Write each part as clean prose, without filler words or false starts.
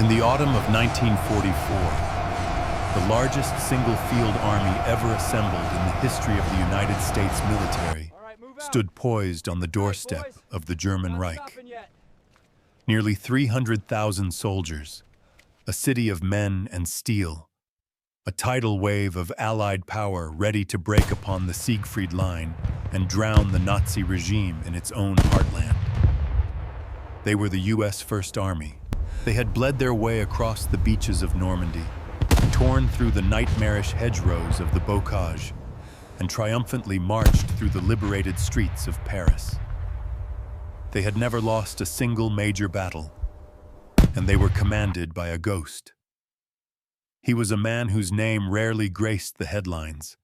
In the autumn of 1944, the largest single-field army ever assembled in the history of the United States military stood poised on the doorstep of the German Reich. Nearly 300,000 soldiers, a city of men and steel, a tidal wave of Allied power ready to break upon the Siegfried Line and drown the Nazi regime in its own heartland. They were the U.S. First Army. They had bled their way across the beaches of Normandy, torn through the nightmarish hedgerows of the Bocage, and triumphantly marched through the liberated streets of Paris. They had never lost a single major battle, and they were commanded by a ghost. He was a man whose name rarely graced the headlines,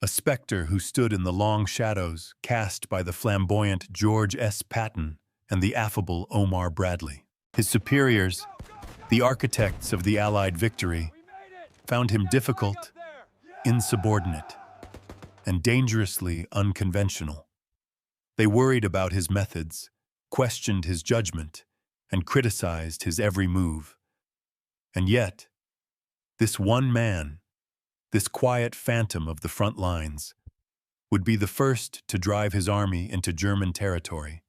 a specter who stood in the long shadows cast by the flamboyant George S. Patton and the affable Omar Bradley. His superiors, the architects of the Allied victory, found him difficult, insubordinate, and dangerously unconventional. They worried about his methods, questioned his judgment, and criticized his every move. And yet, this one man, this quiet phantom of the front lines, would be the first to drive his army into German territory,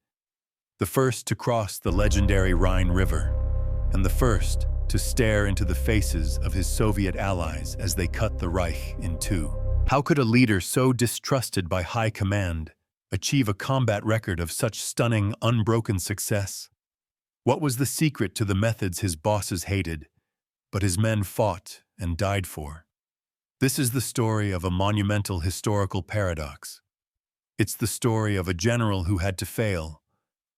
the first to cross the legendary Rhine River, and the first to stare into the faces of his Soviet allies as they cut the Reich in two. How could a leader so distrusted by high command achieve a combat record of such stunning, unbroken success? What was the secret to the methods his bosses hated, but his men fought and died for? This is the story of a monumental historical paradox. It's the story of a general who had to fail,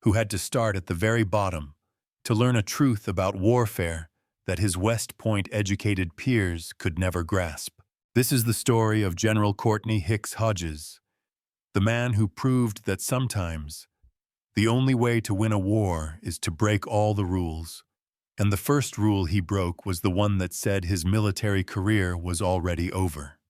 who had to start at the very bottom, to learn a truth about warfare that his West Point-educated peers could never grasp. This is the story of General Courtney Hodges, the man who proved that sometimes the only way to win a war is to break all the rules. And the first rule he broke was the one that said his military career was already over.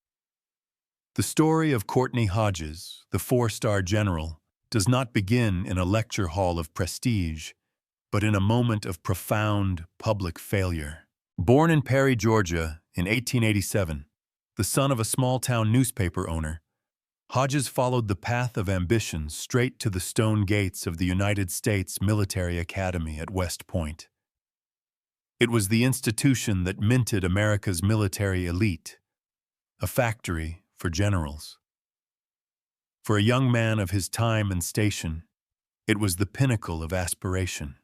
The story of Courtney Hodges, the four-star general, does not begin in a lecture hall of prestige, but in a moment of profound public failure. Born in Perry, Georgia, in 1887, the son of a small-town newspaper owner, Hodges followed the path of ambition straight to the stone gates of the United States Military Academy at West Point. It was the institution that minted America's military elite, a factory for generals. For a young man of his time and station, it was the pinnacle of aspiration.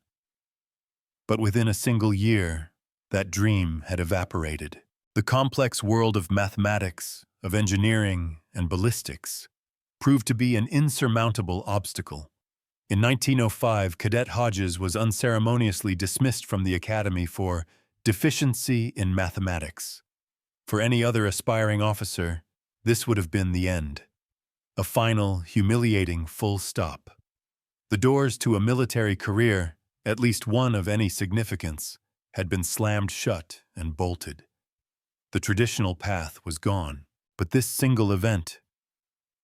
But within a single year, that dream had evaporated. The complex world of mathematics, of engineering, and ballistics proved to be an insurmountable obstacle. In 1905, Cadet Hodges was unceremoniously dismissed from the academy for deficiency in mathematics. For any other aspiring officer, this would have been the end. A final, humiliating full stop. The doors to a military career, at least one of any significance, had been slammed shut and bolted. The traditional path was gone, but this single event,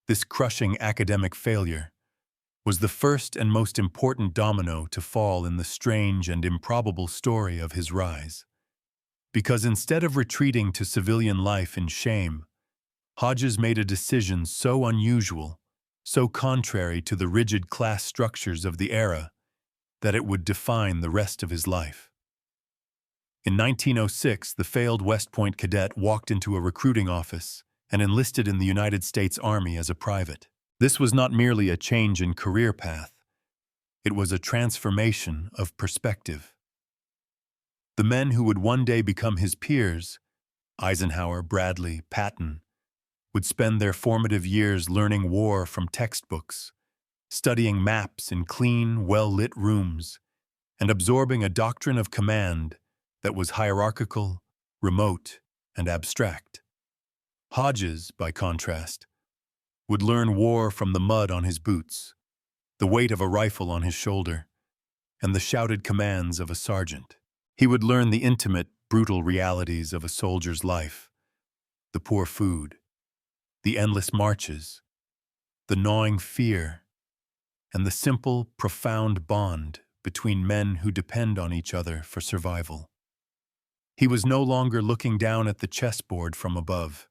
this crushing academic failure, was the first and most important domino to fall in the strange and improbable story of his rise. Because instead of retreating to civilian life in shame, Hodges made a decision so unusual, so contrary to the rigid class structures of the era, that it would define the rest of his life. In 1906, the failed West Point cadet walked into a recruiting office and enlisted in the United States Army as a private. This was not merely a change in career path. It was a transformation of perspective. The men who would one day become his peers, Eisenhower, Bradley, Patton, would spend their formative years learning war from textbooks, studying maps in clean, well-lit rooms, and absorbing a doctrine of command that was hierarchical, remote, and abstract. Hodges, by contrast, would learn war from the mud on his boots, the weight of a rifle on his shoulder, and the shouted commands of a sergeant. He would learn the intimate, brutal realities of a soldier's life, the poor food, the endless marches, the gnawing fear, and the simple, profound bond between men who depend on each other for survival. He was no longer looking down at the chessboard from above.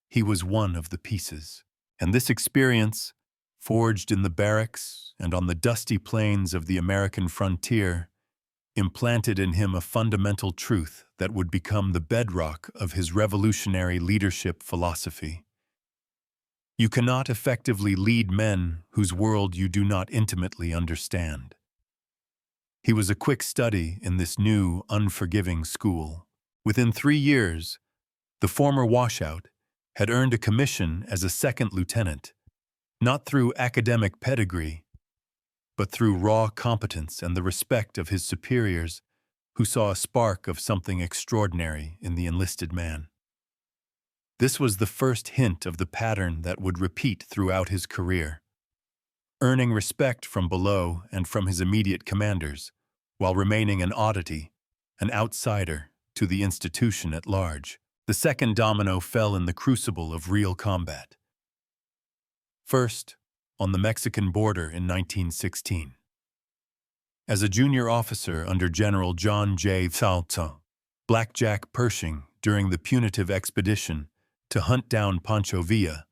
He was one of the pieces. And this experience, forged in the barracks and on the dusty plains of the American frontier, implanted in him a fundamental truth that would become the bedrock of his revolutionary leadership philosophy. You cannot effectively lead men whose world you do not intimately understand. He was a quick study in this new, unforgiving school. Within 3 years, the former washout had earned a commission as a second lieutenant, not through academic pedigree, but through raw competence and the respect of his superiors, who saw a spark of something extraordinary in the enlisted man. This was the first hint of the pattern that would repeat throughout his career, earning respect from below and from his immediate commanders, while remaining an oddity, an outsider, to the institution at large. The second domino fell in the crucible of real combat. First, on the Mexican border in 1916. As a junior officer under General John J. Salto, Blackjack Pershing during the punitive expedition to hunt down Pancho Villa,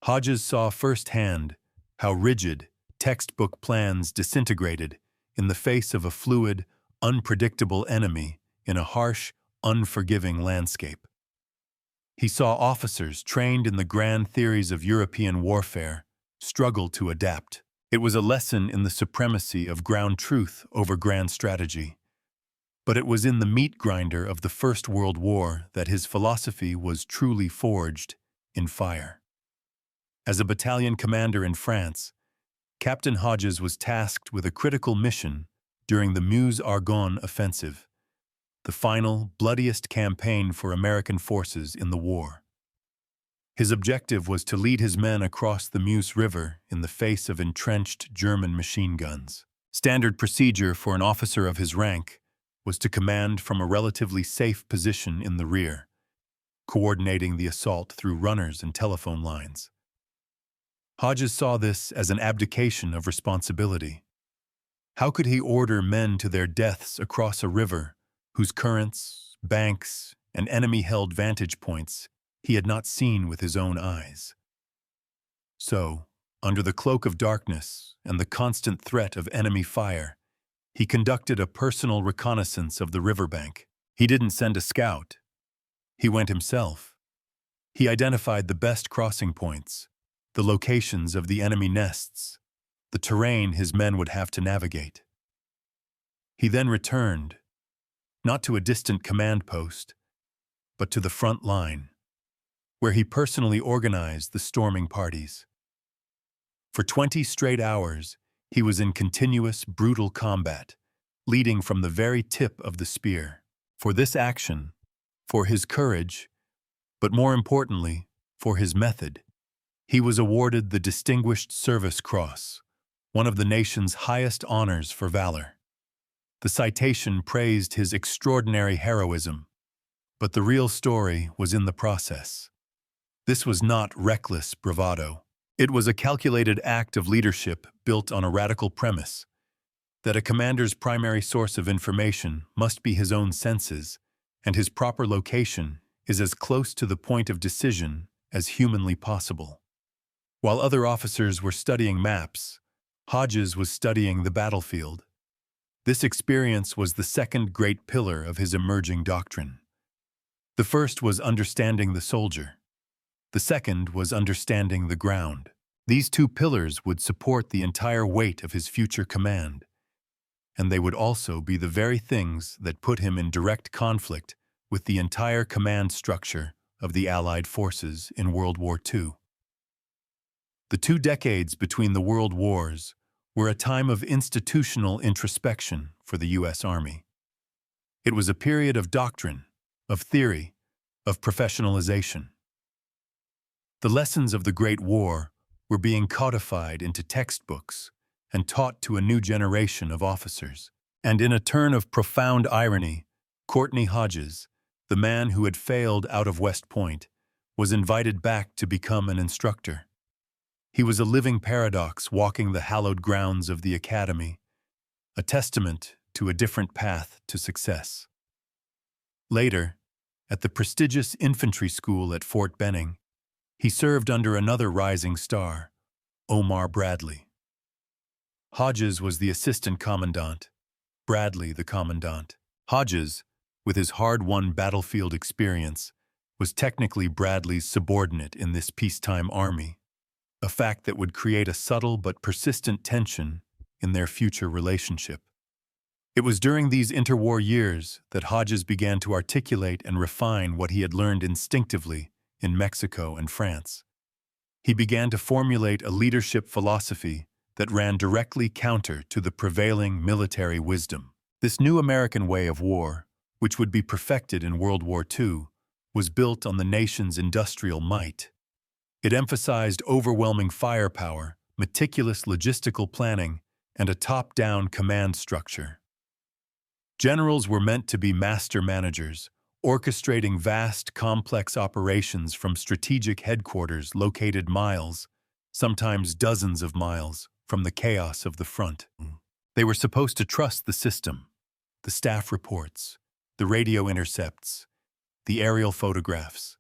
Hodges saw firsthand how rigid textbook plans disintegrated in the face of a fluid, unpredictable enemy in a harsh, unforgiving landscape. He saw officers trained in the grand theories of European warfare struggle to adapt. It was a lesson in the supremacy of ground truth over grand strategy. But it was in the meat grinder of the First World War that his philosophy was truly forged in fire. As a battalion commander in France, Captain Hodges was tasked with a critical mission during the Meuse-Argonne offensive, the final, bloodiest campaign for American forces in the war. His objective was to lead his men across the Meuse River in the face of entrenched German machine guns. Standard procedure for an officer of his rank was to command from a relatively safe position in the rear, coordinating the assault through runners and telephone lines. Hodges saw this as an abdication of responsibility. How could he order men to their deaths across a river whose currents, banks, and enemy-held vantage points he had not seen with his own eyes? So, under the cloak of darkness and the constant threat of enemy fire, he conducted a personal reconnaissance of the riverbank. He didn't send a scout. He went himself. He identified the best crossing points, the locations of the enemy nests, the terrain his men would have to navigate. He then returned, not to a distant command post, but to the front line, where he personally organized the storming parties. For 20 straight hours, he was in continuous, brutal combat, leading from the very tip of the spear. For this action, for his courage, but more importantly, for his method, he was awarded the Distinguished Service Cross, one of the nation's highest honors for valor. The citation praised his extraordinary heroism, but the real story was in the process. This was not reckless bravado. It was a calculated act of leadership built on a radical premise that a commander's primary source of information must be his own senses, and his proper location is as close to the point of decision as humanly possible. While other officers were studying maps, Hodges was studying the battlefield. This experience was the second great pillar of his emerging doctrine. The first was understanding the soldier. The second was understanding the ground. These two pillars would support the entire weight of his future command, and they would also be the very things that put him in direct conflict with the entire command structure of the Allied forces in World War II. The 2 decades between the World Wars were a time of institutional introspection for the U.S. Army. It was a period of doctrine, of theory, of professionalization. The lessons of the Great War were being codified into textbooks and taught to a new generation of officers. And in a turn of profound irony, Courtney Hodges, the man who had failed out of West Point, was invited back to become an instructor. He was a living paradox walking the hallowed grounds of the academy, a testament to a different path to success. Later, at the prestigious infantry school at Fort Benning, he served under another rising star, Omar Bradley. Hodges was the assistant commandant, Bradley the commandant. Hodges, with his hard-won battlefield experience, was technically Bradley's subordinate in this peacetime army, a fact that would create a subtle but persistent tension in their future relationship. It was during these interwar years that Hodges began to articulate and refine what he had learned instinctively in Mexico and France. He began to formulate a leadership philosophy that ran directly counter to the prevailing military wisdom. This new American way of war, which would be perfected in World War II, was built on the nation's industrial might. It emphasized overwhelming firepower, meticulous logistical planning, and a top-down command structure. Generals were meant to be master managers, orchestrating vast, complex operations from strategic headquarters located miles, sometimes dozens of miles, from the chaos of the front. They were supposed to trust the system, the staff reports, the radio intercepts, the aerial photographs.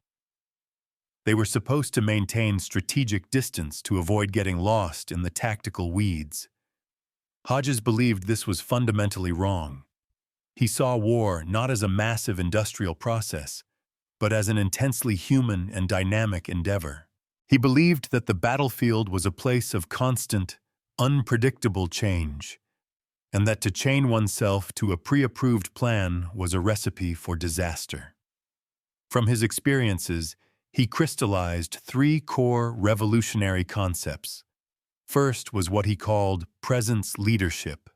They were supposed to maintain strategic distance to avoid getting lost in the tactical weeds. Hodges believed this was fundamentally wrong. He saw war not as a massive industrial process, but as an intensely human and dynamic endeavor. He believed that the battlefield was a place of constant, unpredictable change, and that to chain oneself to a pre-approved plan was a recipe for disaster. From his experiences, he crystallized three core revolutionary concepts. First was what he called presence leadership.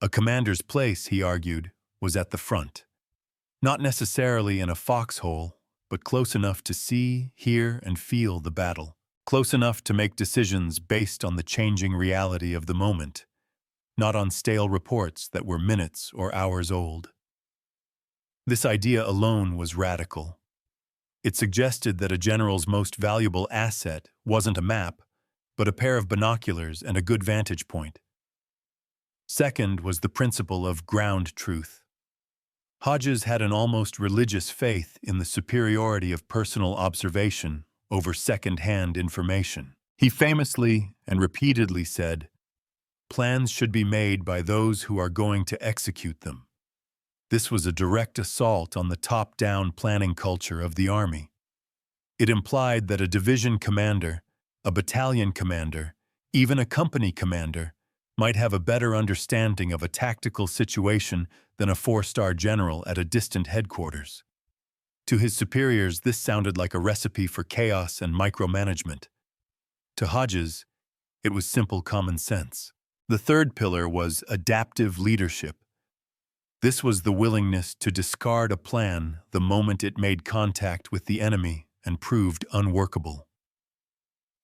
A commander's place, he argued, was at the front. Not necessarily in a foxhole, but close enough to see, hear, and feel the battle. Close enough to make decisions based on the changing reality of the moment, not on stale reports that were minutes or hours old. This idea alone was radical. It suggested that a general's most valuable asset wasn't a map, but a pair of binoculars and a good vantage point. Second was the principle of ground truth. Hodges had an almost religious faith in the superiority of personal observation over second-hand information. He famously and repeatedly said, "Plans should be made by those who are going to execute them." This was a direct assault on the top-down planning culture of the Army. It implied that a division commander, a battalion commander, even a company commander, might have a better understanding of a tactical situation than a four-star general at a distant headquarters. To his superiors, this sounded like a recipe for chaos and micromanagement. To Hodges, it was simple common sense. The third pillar was adaptive leadership. This was the willingness to discard a plan the moment it made contact with the enemy and proved unworkable.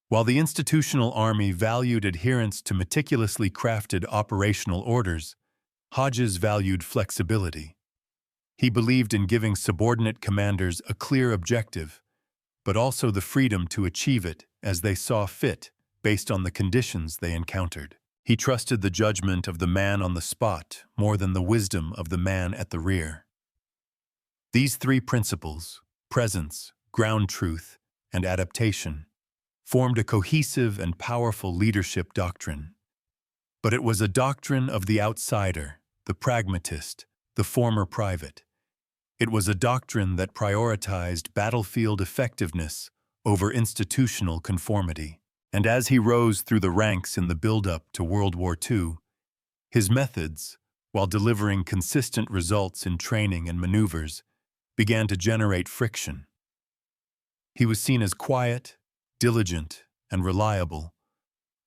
While the institutional army valued adherence to meticulously crafted operational orders, Hodges valued flexibility. He believed in giving subordinate commanders a clear objective, but also the freedom to achieve it as they saw fit based on the conditions they encountered. He trusted the judgment of the man on the spot more than the wisdom of the man at the rear. These three principles, presence, ground truth, and adaptation, formed a cohesive and powerful leadership doctrine. But it was a doctrine of the outsider, the pragmatist, the former private. It was a doctrine that prioritized battlefield effectiveness over institutional conformity. And as he rose through the ranks in the build-up to World War II, his methods, while delivering consistent results in training and maneuvers, began to generate friction. He was seen as quiet, diligent, and reliable,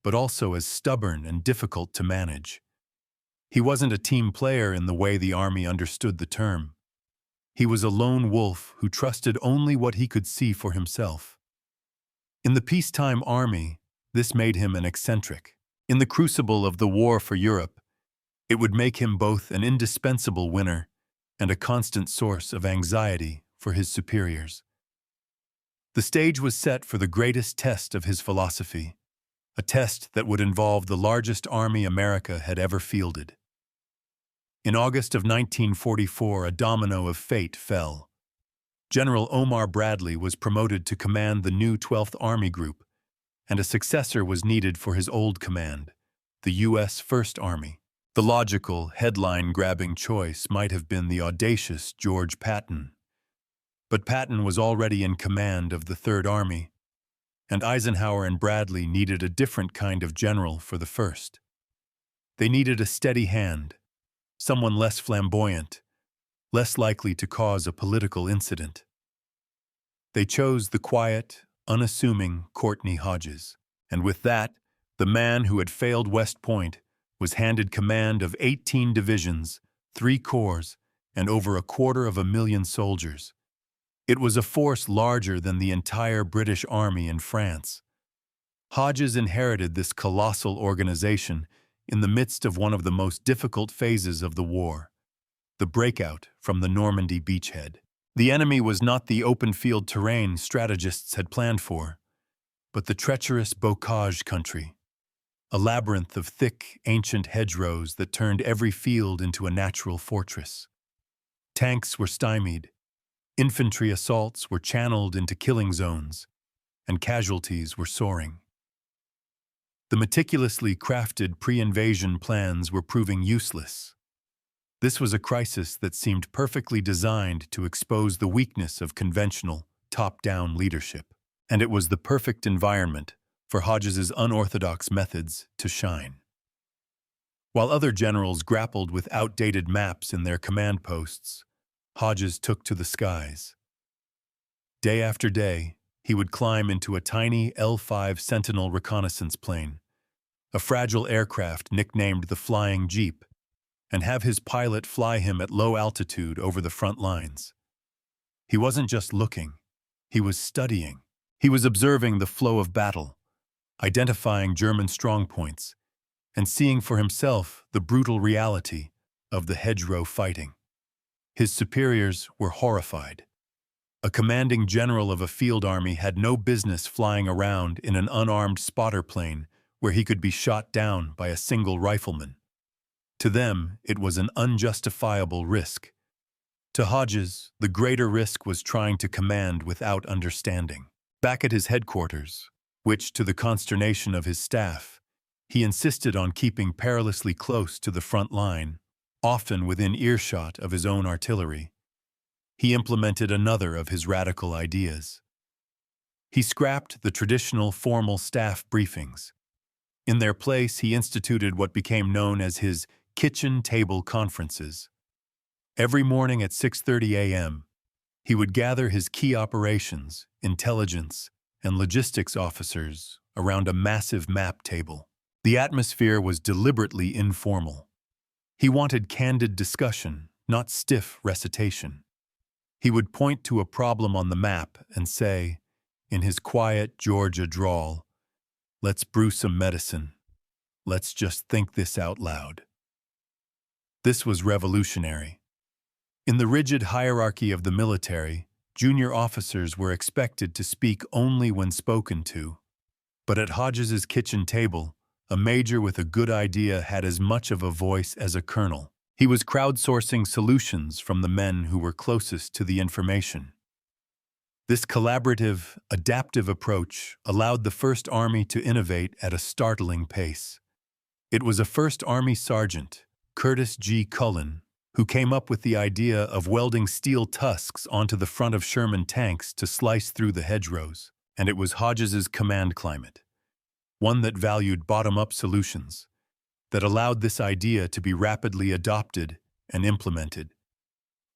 but also as stubborn and difficult to manage. He wasn't a team player in the way the Army understood the term. He was a lone wolf who trusted only what he could see for himself. In the peacetime Army, this made him an eccentric. In the crucible of the war for Europe, it would make him both an indispensable winner and a constant source of anxiety for his superiors. The stage was set for the greatest test of his philosophy, a test that would involve the largest army America had ever fielded. In August of 1944, a domino of fate fell. General Omar Bradley was promoted to command the new 12th Army Group, and a successor was needed for his old command, the U.S. First Army. The logical, headline-grabbing choice might have been the audacious George Patton. But Patton was already in command of the Third Army, and Eisenhower and Bradley needed a different kind of general for the First. They needed a steady hand, someone less flamboyant, less likely to cause a political incident. They chose the quiet, unassuming Courtney Hodges, and with that, the man who had failed West Point was handed command of 18 divisions, 3 corps, and over 250,000 soldiers. It was a force larger than the entire British Army in France. Hodges inherited this colossal organization in the midst of one of the most difficult phases of the war, the breakout from the Normandy beachhead. The enemy was not the open-field terrain strategists had planned for, but the treacherous bocage country, a labyrinth of thick, ancient hedgerows that turned every field into a natural fortress. Tanks were stymied, infantry assaults were channeled into killing zones, and casualties were soaring. The meticulously crafted pre-invasion plans were proving useless. This was a crisis that seemed perfectly designed to expose the weakness of conventional, top-down leadership, and it was the perfect environment for Hodges's unorthodox methods to shine. While other generals grappled with outdated maps in their command posts, Hodges took to the skies. Day after day, he would climb into a tiny L-5 Sentinel reconnaissance plane, a fragile aircraft nicknamed the Flying Jeep, and have his pilot fly him at low altitude over the front lines. He wasn't just looking, he was studying. He was observing the flow of battle, identifying German strongpoints, and seeing for himself the brutal reality of the hedgerow fighting. His superiors were horrified. A commanding general of a field army had no business flying around in an unarmed spotter plane where he could be shot down by a single rifleman. To them, it was an unjustifiable risk. To Hodges, the greater risk was trying to command without understanding. Back at his headquarters, which, to the consternation of his staff, he insisted on keeping perilously close to the front line, often within earshot of his own artillery, he implemented another of his radical ideas. He scrapped the traditional formal staff briefings. In their place, he instituted what became known as his kitchen table conferences. Every morning at 6:30 a.m., he would gather his key operations, intelligence, and logistics officers around a massive map table. The atmosphere was deliberately informal. He wanted candid discussion, not stiff recitation. He would point to a problem on the map and say, in his quiet Georgia drawl, "Let's brew some medicine. Let's just think this out loud." This was revolutionary. In the rigid hierarchy of the military, junior officers were expected to speak only when spoken to. But at Hodges's kitchen table, a major with a good idea had as much of a voice as a colonel. He was crowdsourcing solutions from the men who were closest to the information. This collaborative, adaptive approach allowed the First Army to innovate at a startling pace. It was a First Army sergeant, Curtis G. Cullen, who came up with the idea of welding steel tusks onto the front of Sherman tanks to slice through the hedgerows, and it was Hodges's command climate, one that valued bottom-up solutions, that allowed this idea to be rapidly adopted and implemented,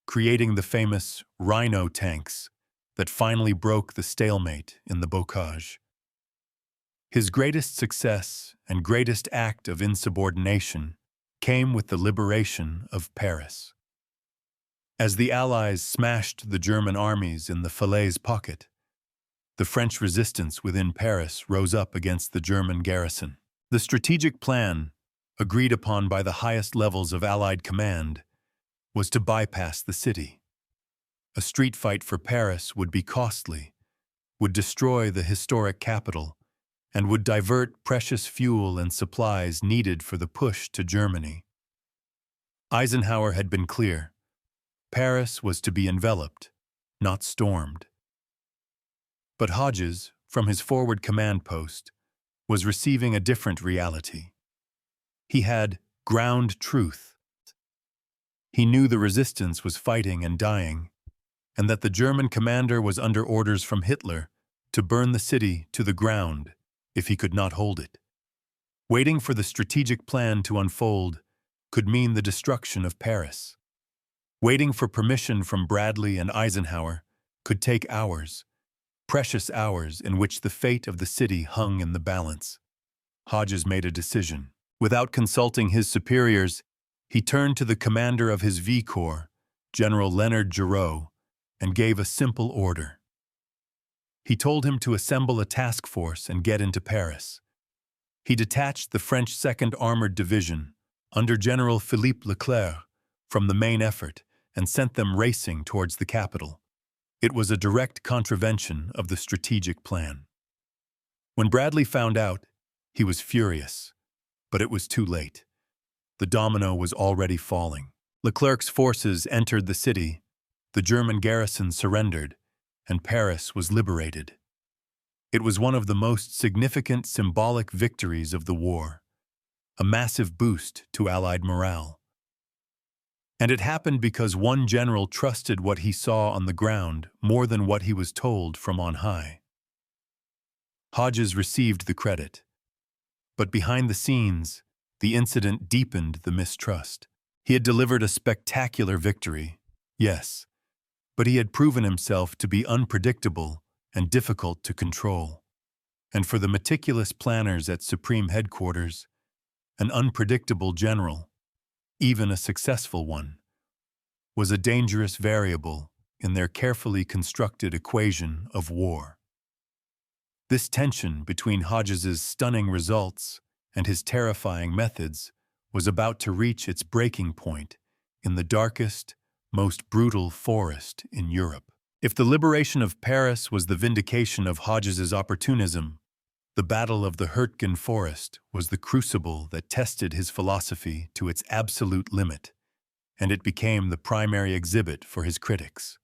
creating the famous Rhino tanks that finally broke the stalemate in the bocage. His greatest success and greatest act of insubordination came with the liberation of Paris. As the Allies smashed the German armies in the Falaise pocket, the French resistance within Paris rose up against the German garrison. The strategic plan, agreed upon by the highest levels of Allied command, was to bypass the city. A street fight for Paris would be costly, would destroy the historic capital, and would divert precious fuel and supplies needed for the push to Germany. Eisenhower had been clear. Paris was to be enveloped, not stormed. But Hodges, from his forward command post, was receiving a different reality. He had ground truth. He knew the resistance was fighting and dying, and that the German commander was under orders from Hitler to burn the city to the ground if he could not hold it. Waiting for the strategic plan to unfold could mean the destruction of Paris. Waiting for permission from Bradley and Eisenhower could take hours, precious hours in which the fate of the city hung in the balance. Hodges made a decision. Without consulting his superiors, he turned to the commander of his V Corps, General Leonard Giraud, and gave a simple order. He told him to assemble a task force and get into Paris. He detached the French 2nd Armored Division, under General Philippe Leclerc, from the main effort and sent them racing towards the capital. It was a direct contravention of the strategic plan. When Bradley found out, he was furious, but it was too late. The domino was already falling. Leclerc's forces entered the city, the German garrison surrendered, and Paris was liberated. It was one of the most significant symbolic victories of the war, a massive boost to Allied morale. And it happened because one general trusted what he saw on the ground more than what he was told from on high. Hodges received the credit, but behind the scenes, the incident deepened the mistrust. He had delivered a spectacular victory, yes, but he had proven himself to be unpredictable and difficult to control. And for the meticulous planners at Supreme Headquarters, an unpredictable general, even a successful one, was a dangerous variable in their carefully constructed equation of war. This tension between Hodges's stunning results and his terrifying methods was about to reach its breaking point in the darkest, most brutal forest in Europe. If the liberation of Paris was the vindication of Hodges's opportunism, the Battle of the Huertgen Forest was the crucible that tested his philosophy to its absolute limit, and it became the primary exhibit for his critics.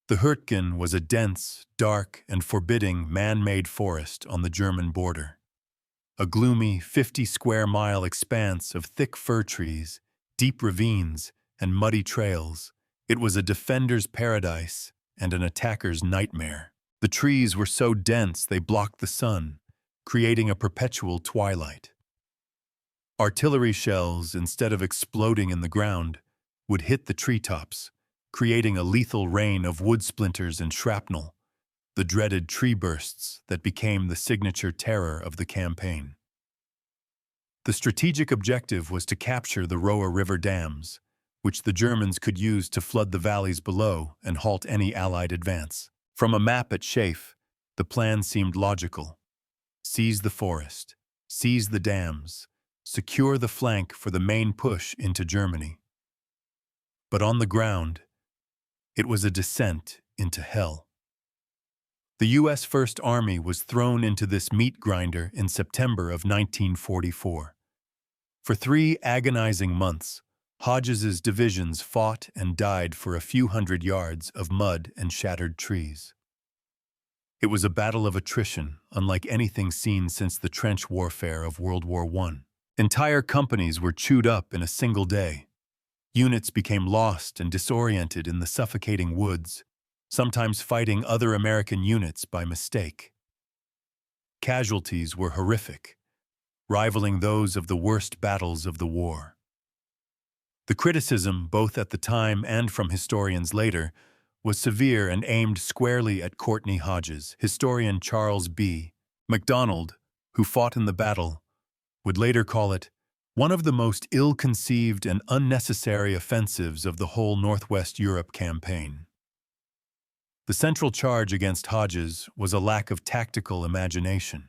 The Huertgen was a dense, dark, and forbidding man-made forest on the German border. A gloomy 50-square-mile expanse of thick fir trees, deep ravines, and muddy trails, it was a defender's paradise and an attacker's nightmare. The trees were so dense they blocked the sun, creating a perpetual twilight. Artillery shells, instead of exploding in the ground, would hit the treetops, creating a lethal rain of wood splinters and shrapnel, the dreaded tree bursts that became the signature terror of the campaign. The strategic objective was to capture the Roa River dams, which the Germans could use to flood the valleys below and halt any Allied advance. From a map at Schaeff, the plan seemed logical. Seize the forest, seize the dams, secure the flank for the main push into Germany. But on the ground, it was a descent into hell. The U.S. First Army was thrown into this meat grinder in September of 1944. For 3 agonizing months, Hodges's divisions fought and died for a few hundred yards of mud and shattered trees. It was a battle of attrition, unlike anything seen since the trench warfare of World War I. Entire companies were chewed up in a single day. Units became lost and disoriented in the suffocating woods, sometimes fighting other American units by mistake. Casualties were horrific, rivaling those of the worst battles of the war. The criticism, both at the time and from historians later, was severe and aimed squarely at Courtney Hodges. Historian Charles B. MacDonald, who fought in the battle, would later call it one of the most ill-conceived and unnecessary offensives of the whole Northwest Europe campaign. The central charge against Hodges was a lack of tactical imagination.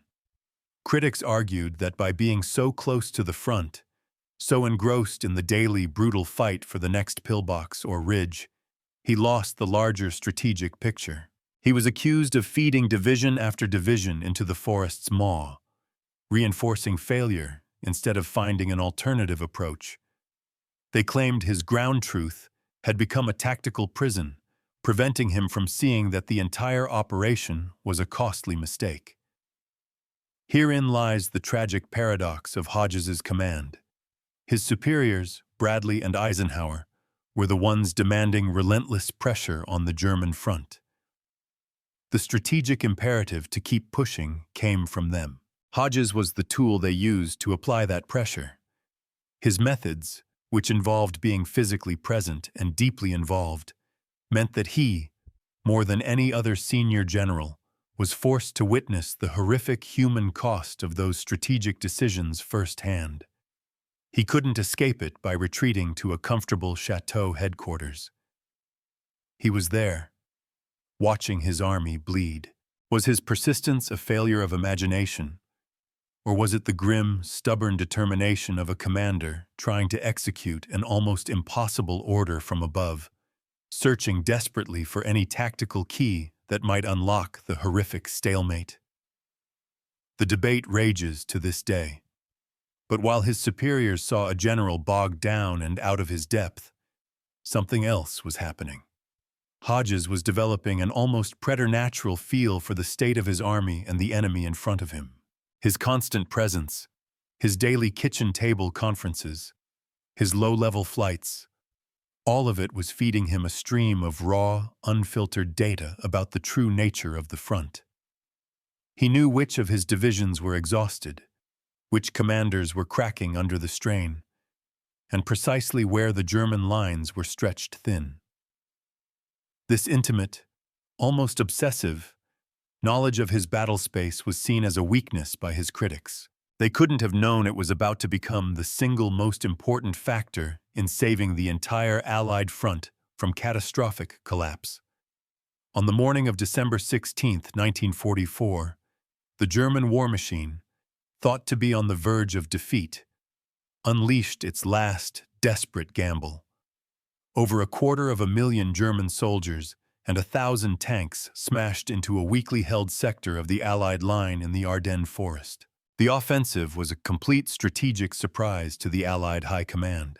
Critics argued that by being so close to the front, so engrossed in the daily brutal fight for the next pillbox or ridge, he lost the larger strategic picture. He was accused of feeding division after division into the forest's maw, reinforcing failure instead of finding an alternative approach. They claimed his ground truth had become a tactical prison, preventing him from seeing that the entire operation was a costly mistake. Herein lies the tragic paradox of Hodges's command. His superiors, Bradley and Eisenhower, were the ones demanding relentless pressure on the German front. The strategic imperative to keep pushing came from them. Hodges was the tool they used to apply that pressure. His methods, which involved being physically present and deeply involved, meant that he, more than any other senior general, was forced to witness the horrific human cost of those strategic decisions firsthand. He couldn't escape it by retreating to a comfortable chateau headquarters. He was there, watching his army bleed. Was his persistence a failure of imagination? Or was it the grim, stubborn determination of a commander trying to execute an almost impossible order from above, searching desperately for any tactical key that might unlock the horrific stalemate? The debate rages to this day. But while his superiors saw a general bogged down and out of his depth, something else was happening. Hodges was developing an almost preternatural feel for the state of his army and the enemy in front of him. His constant presence, his daily kitchen table conferences, his low-level flights, all of it was feeding him a stream of raw, unfiltered data about the true nature of the front. He knew which of his divisions were exhausted, which commanders were cracking under the strain, and precisely where the German lines were stretched thin. This intimate, almost obsessive, knowledge of his battle space was seen as a weakness by his critics. They couldn't have known it was about to become the single most important factor in saving the entire Allied front from catastrophic collapse. On the morning of December 16, 1944, the German war machine, thought to be on the verge of defeat, unleashed its last desperate gamble. Over 250,000 German soldiers and 1,000 tanks smashed into a weakly held sector of the Allied line in the Huertgen Forest. The offensive was a complete strategic surprise to the Allied High Command.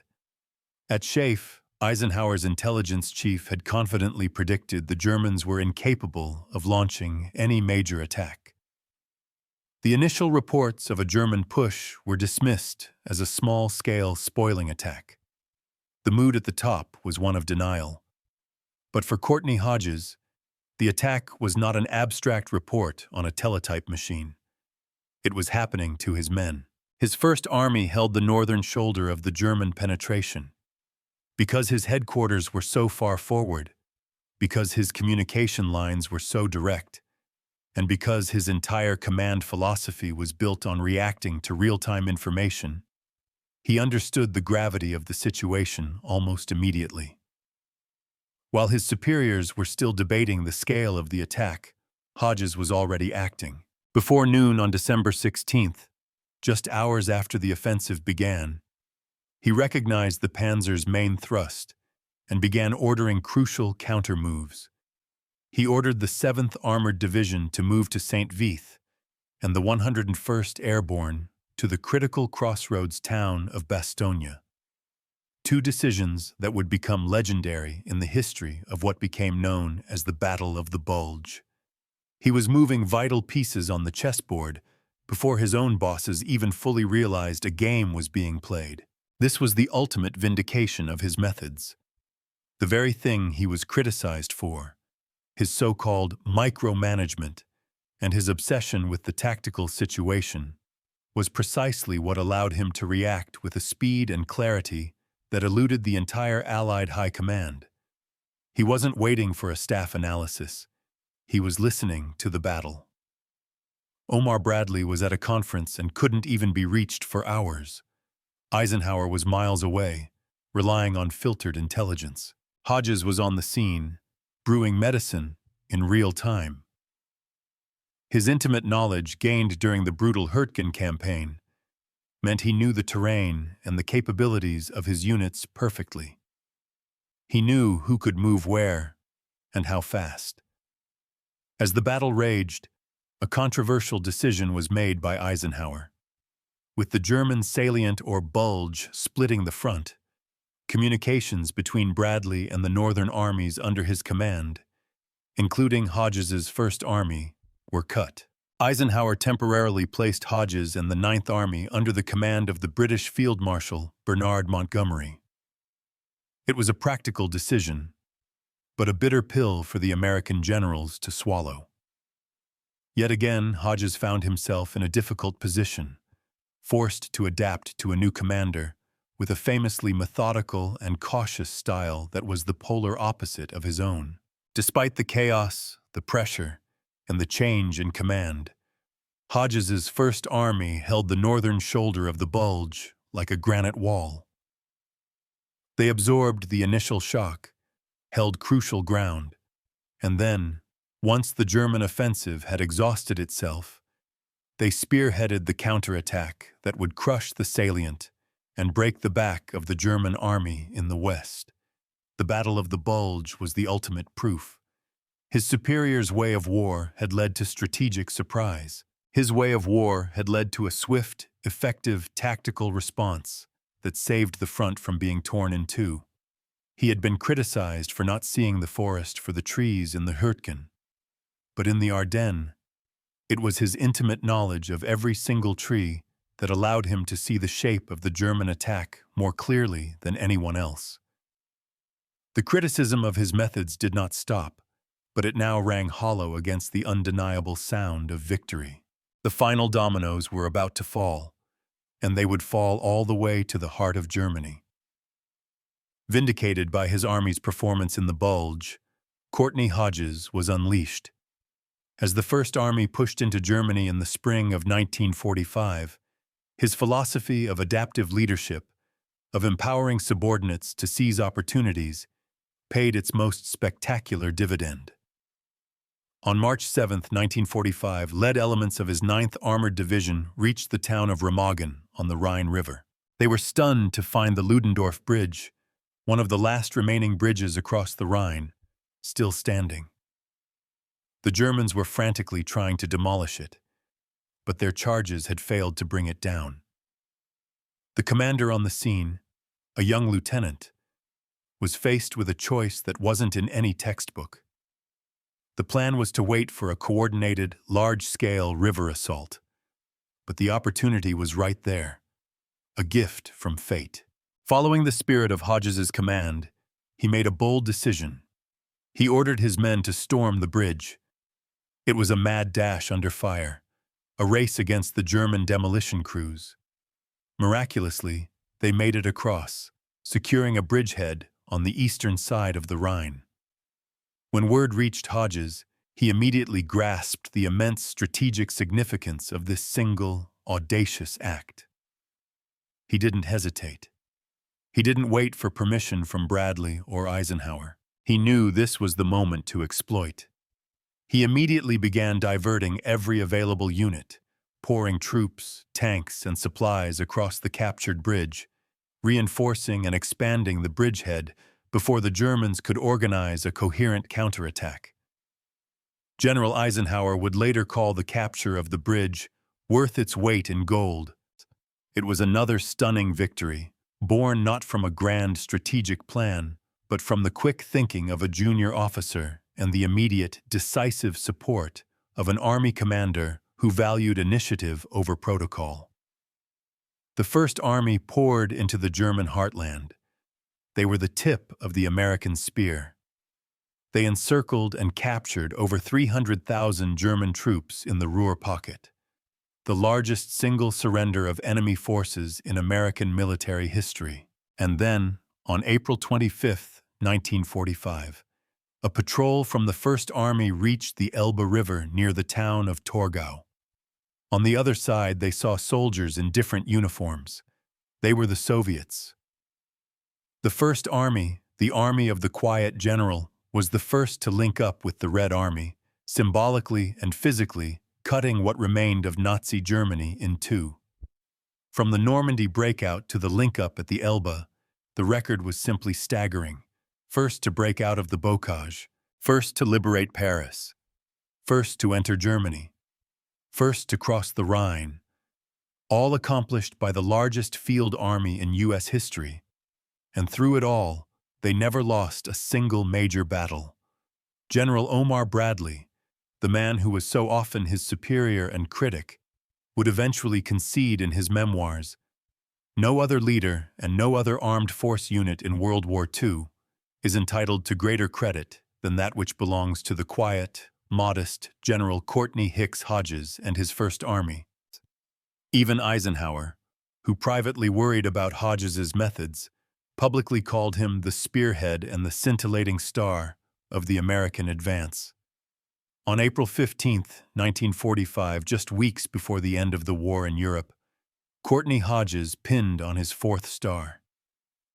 At Schaeff, Eisenhower's intelligence chief had confidently predicted the Germans were incapable of launching any major attack. The initial reports of a German push were dismissed as a small-scale spoiling attack. The mood at the top was one of denial. But for Courtney Hodges, the attack was not an abstract report on a teletype machine. It was happening to his men. His First Army held the northern shoulder of the German penetration. Because his headquarters were so far forward, because his communication lines were so direct, and because his entire command philosophy was built on reacting to real-time information, he understood the gravity of the situation almost immediately. While his superiors were still debating the scale of the attack, Hodges was already acting. Before noon on December 16th, just hours after the offensive began, he recognized the Panzer's main thrust and began ordering crucial counter-moves. He ordered the 7th Armored Division to move to St. Vith and the 101st Airborne to the critical crossroads town of Bastogne. Two decisions that would become legendary in the history of what became known as the Battle of the Bulge. He was moving vital pieces on the chessboard before his own bosses even fully realized a game was being played. This was the ultimate vindication of his methods. The very thing he was criticized for, his so-called micromanagement and his obsession with the tactical situation, was precisely what allowed him to react with a speed and clarity that eluded the entire Allied High Command. He wasn't waiting for a staff analysis. He was listening to the battle. Omar Bradley was at a conference and couldn't even be reached for hours. Eisenhower was miles away, relying on filtered intelligence. Hodges was on the scene, brewing medicine in real time. His intimate knowledge gained during the brutal Huertgen campaign meant he knew the terrain and the capabilities of his units perfectly. He knew who could move where and how fast. As the battle raged, a controversial decision was made by Eisenhower. With the German salient or bulge splitting the front, Communications between Bradley and the northern armies under his command, including Hodges's First Army, were cut. Eisenhower temporarily placed Hodges and the Ninth Army under the command of the British Field Marshal Bernard Montgomery. It was a practical decision, but a bitter pill for the American generals to swallow. Yet again, Hodges found himself in a difficult position, forced to adapt to a new commander with a famously methodical and cautious style that was the polar opposite of his own. Despite the chaos, the pressure, and the change in command, Hodges's First Army held the northern shoulder of the Bulge like a granite wall. They absorbed the initial shock, held crucial ground, and then, once the German offensive had exhausted itself, they spearheaded the counterattack that would crush the salient and break the back of the German army in the west. The Battle of the Bulge was the ultimate proof. His superior's way of war had led to strategic surprise. His way of war had led to a swift, effective tactical response that saved the front from being torn in two. He had been criticized for not seeing the forest for the trees in the Huertgen, but in the Ardennes, it was his intimate knowledge of every single tree that allowed him to see the shape of the German attack more clearly than anyone else. The criticism of his methods did not stop, but it now rang hollow against the undeniable sound of victory. The final dominoes were about to fall, and they would fall all the way to the heart of Germany. Vindicated by his army's performance in the Bulge, Courtney Hodges was unleashed. As the First Army pushed into Germany in the spring of 1945, his philosophy of adaptive leadership, of empowering subordinates to seize opportunities, paid its most spectacular dividend. On March 7, 1945, lead elements of his 9th Armored Division reached the town of Remagen on the Rhine River. They were stunned to find the Ludendorff Bridge, one of the last remaining bridges across the Rhine, still standing. The Germans were frantically trying to demolish it, but their charges had failed to bring it down. The commander on the scene, a young lieutenant, was faced with a choice that wasn't in any textbook. The plan was to wait for a coordinated, large-scale river assault, but the opportunity was right there, a gift from fate. Following the spirit of Hodges's command, he made a bold decision. He ordered his men to storm the bridge. It was a mad dash under fire, a race against the German demolition crews. Miraculously, they made it across, securing a bridgehead on the eastern side of the Rhine. When word reached Hodges, he immediately grasped the immense strategic significance of this single, audacious act. He didn't hesitate. He didn't wait for permission from Bradley or Eisenhower. He knew this was the moment to exploit. He immediately began diverting every available unit, pouring troops, tanks, and supplies across the captured bridge, reinforcing and expanding the bridgehead before the Germans could organize a coherent counterattack. General Eisenhower would later call the capture of the bridge worth its weight in gold. It was another stunning victory, born not from a grand strategic plan, but from the quick thinking of a junior officer and the immediate, decisive support of an army commander who valued initiative over protocol. The First Army poured into the German heartland. They were the tip of the American spear. They encircled and captured over 300,000 German troops in the Ruhr pocket, the largest single surrender of enemy forces in American military history. And then, on April 25, 1945, a patrol from the First Army reached the Elbe River near the town of Torgau. On the other side, they saw soldiers in different uniforms. They were the Soviets. The First Army, the army of the quiet general, was the first to link up with the Red Army, symbolically and physically cutting what remained of Nazi Germany in two. From the Normandy breakout to the link-up at the Elbe, the record was simply staggering. First to break out of the bocage, first to liberate Paris, first to enter Germany, first to cross the Rhine, all accomplished by the largest field army in U.S. history, And through it all, they never lost a single major battle. General Omar Bradley, the man who was so often his superior and critic, would eventually concede in his memoirs, "No other leader and no other armed force unit in World War II is entitled to greater credit than that which belongs to the quiet, modest General Courtney Hodges and his First Army." Even Eisenhower, who privately worried about Hodges's methods, publicly called him the spearhead and the scintillating star of the American advance. On April 15, 1945, just weeks before the end of the war in Europe, Courtney Hodges pinned on his fourth star.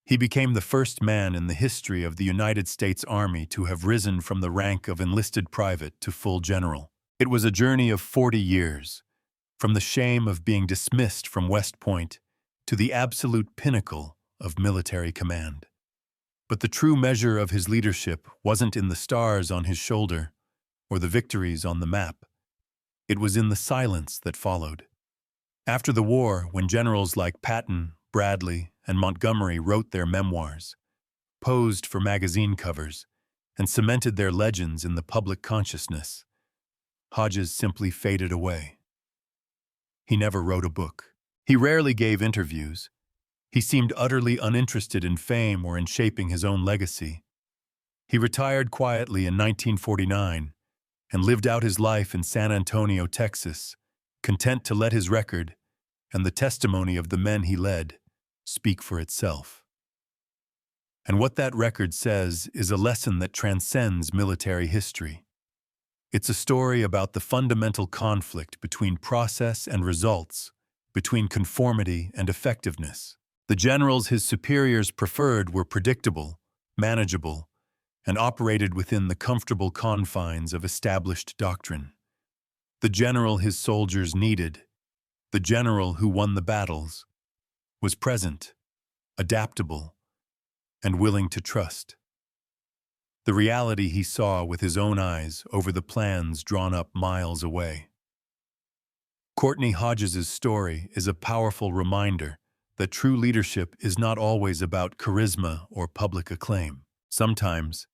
He became the first man in the history of the United States Army to have risen from the rank of enlisted private to full general. It was a journey of 40 years, from the shame of being dismissed from West Point to the absolute pinnacle of military command. But the true measure of his leadership wasn't in the stars on his shoulder or the victories on the map. It was in the silence that followed. After the war, when generals like Patton, Bradley, and Montgomery wrote their memoirs, posed for magazine covers, and cemented their legends in the public consciousness, Hodges simply faded away. He never wrote a book. He rarely gave interviews. He seemed utterly uninterested in fame or in shaping his own legacy. He retired quietly in 1949 and lived out his life in San Antonio, Texas, content to let his record and the testimony of the men he led speak for itself. And what that record says is a lesson that transcends military history. It's a story about the fundamental conflict between process and results, between conformity and effectiveness. The generals his superiors preferred were predictable, manageable, and operated within the comfortable confines of established doctrine. The general his soldiers needed, the general who won the battles, was present, adaptable, and willing to trust. The reality he saw with his own eyes over the plans drawn up miles away. Courtney Hodges' story is a powerful reminder that true leadership is not always about charisma or public acclaim. Sometimes,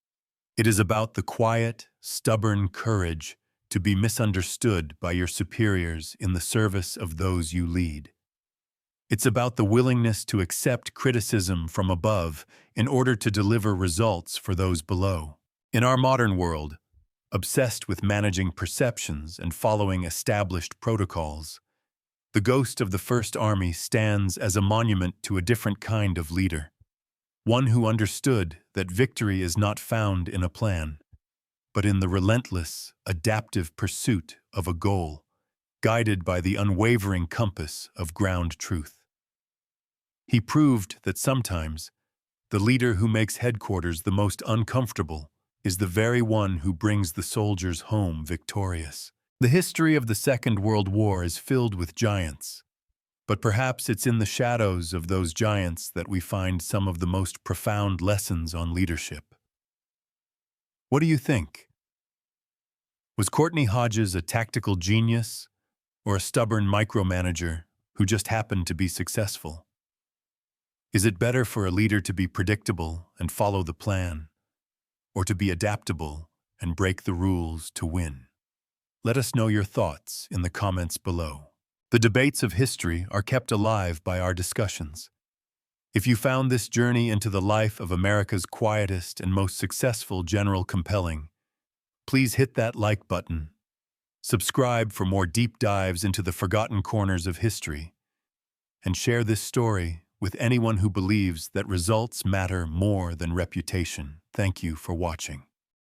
it is about the quiet, stubborn courage to be misunderstood by your superiors in the service of those you lead. It's about the willingness to accept criticism from above in order to deliver results for those below. In our modern world, obsessed with managing perceptions and following established protocols, the ghost of the First Army stands as a monument to a different kind of leader, one who understood that victory is not found in a plan, but in the relentless, adaptive pursuit of a goal, guided by the unwavering compass of ground truth. He proved that sometimes the leader who makes headquarters the most uncomfortable is the very one who brings the soldiers home victorious. The history of the Second World War is filled with giants, but perhaps it's in the shadows of those giants that we find some of the most profound lessons on leadership. What do you think? Was Courtney Hodges a tactical genius or a stubborn micromanager who just happened to be successful? Is it better for a leader to be predictable and follow the plan, or to be adaptable and break the rules to win? Let us know your thoughts in the comments below. The debates of history are kept alive by our discussions. If you found this journey into the life of America's quietest and most successful general compelling, please hit that like button, subscribe for more deep dives into the forgotten corners of history, and share this story with anyone who believes that results matter more than reputation. Thank you for watching.